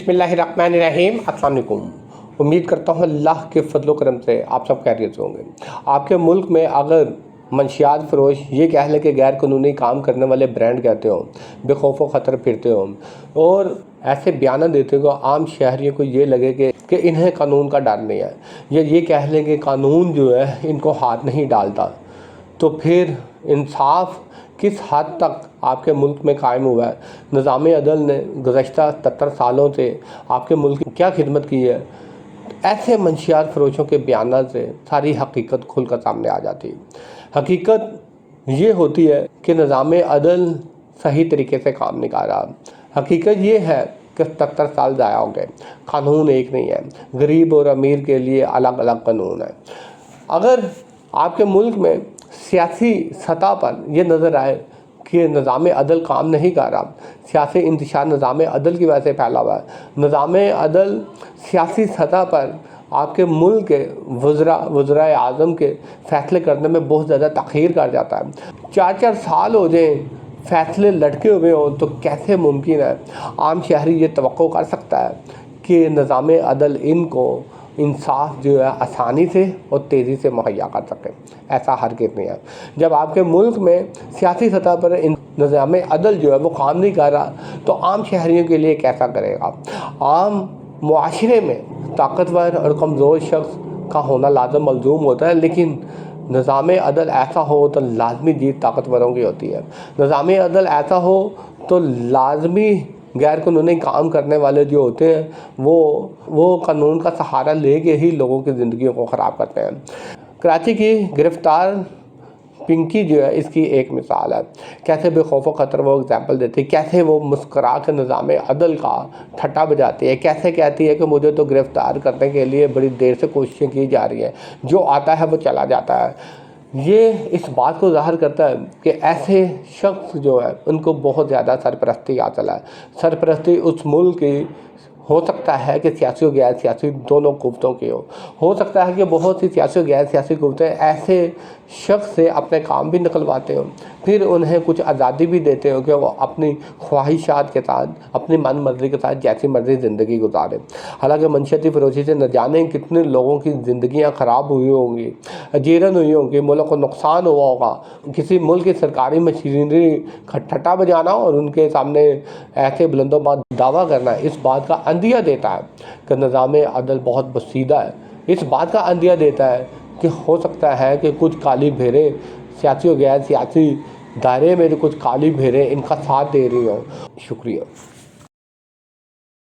बिस्मिल्लाहिर्रहमानिर्रहीम। अस्सलाम वालेकुम। उम्मीद करता हूँ अल्लाह के फजलो करम से आप सब खैरियत से होंगे। आपके मुल्क में अगर मंशियात फरोश ये कह लें कि गैर कानूनी काम करने वाले ब्रांड कहते हो, बेखौफ ख़तर फिरते हो और ऐसे बयान देते हो आम शहरियों को ये लगे कि इन्हें कानून का डर नहीं है, या ये कह लें कि कानून जो है इनको हाथ नहीं डालता, तो फिर इंसाफ किस हद तक आपके मुल्क में कायम हुआ है? निज़ाम अदल ने गुज़श्ता 70 सालों से आपके मुल्क की क्या खिदमत की है? ऐसे मंशियात फरोशों के बयान से सारी हकीकत खुल कर सामने आ जाती है। हकीकत ये होती है कि निज़ाम अदल सही तरीके से काम नहीं कर रहा। हकीकत ये है कि 70 साल ज़ाया हो गए, कानून एक नहीं है, गरीब और अमीर के लिए अलग अलग कानून है। अगर आपके मुल्क में सियासी सतह पर यह नज़र आए कि निज़ाम अदल काम नहीं कर रहा, सियासी इंतशार निज़ाम अदल की वजह से फैला हुआ है, निज़ाम अदल सियासी सतह पर आपके मुल्क के वज़राए आज़म के फ़ैसले करने में बहुत ज़्यादा तख़ीर कर जाता है। 4-4 साल हो जाए फ़ैसले लटके हुए हों तो कैसे मुमकिन है आम शहरी ये तवक्को कर सकता है कि निज़ाम अदल इनको इंसाफ जो है आसानी से और तेज़ी से मुहैया कर सके? ऐसा हरगिज़ नहीं है। जब आपके मुल्क में सियासी सतह पर निज़ाम अदल जो है वो काम नहीं कर रहा, तो आम शहरियों के लिए कैसा करेगा? आम मुआशरे में ताकतवर और कमज़ोर शख्स का होना लाज़िम मलज़ूम होता है, लेकिन निज़ाम अदल ऐसा हो तो लाजमी जीत ताकतवरों की होती है। निज़ाम अदल ऐसा हो तो लाजमी गैर कानूनी काम करने वाले जो होते हैं वो कानून का सहारा लेके ही लोगों की ज़िंदगियों को ख़राब करते हैं। कराची की गिरफ़्तार पिंकी जो है इसकी एक मिसाल है। कैसे बेखौफ ख़तर वो एग्जाम्पल देती है, कैसे वो मुस्करा कर निज़ाम अदल का ठट्टा बजाती है, कैसे कहती है कि मुझे तो गिरफ़्तार करने के लिए बड़ी देर से कोशिशें की जा रही हैं, जो आता है वो चला जाता है। ये इस बात को ज़ाहिर करता है कि ऐसे शख्स जो है उनको बहुत ज़्यादा सरपरस्ती हासिल है। सरपरस्ती उस मुल्क की हो सकता है कि सियासी और गैर सियासी दोनों कुव्वतों की हो सकता है कि बहुत सी सियासी और गैर सियासी कुव्वतें ऐसे शख्स से अपने काम भी निकलवाते हो, फिर उन्हें कुछ आज़ादी भी देते हो कि वो अपनी ख्वाहिशात के साथ, अपनी मन मर्ज़ी के साथ जैसी मर्ज़ी ज़िंदगी गुजारें। हालांकि मनशियाती फरोशी से न जाने कितने लोगों की ज़िंदगियाँ ख़राब हुई होंगी, अजीरन हुई होंगी, मुल्क को नुकसान हुआ होगा। किसी मुल्क की सरकारी मशीनरी का ठट्टा बजाना और उनके सामने ऐसे बुलंदोबाद दावा करना इस बात का अंदिया देता है कि निज़ाम अदल बहुत बसीदा है। इस बात का अंदिया देता है कि हो सकता है कि कुछ काली भेड़ें सियासी और गैर सियासी दायरे में कुछ काली भेड़ें इनका साथ दे रही हों। शुक्रिया।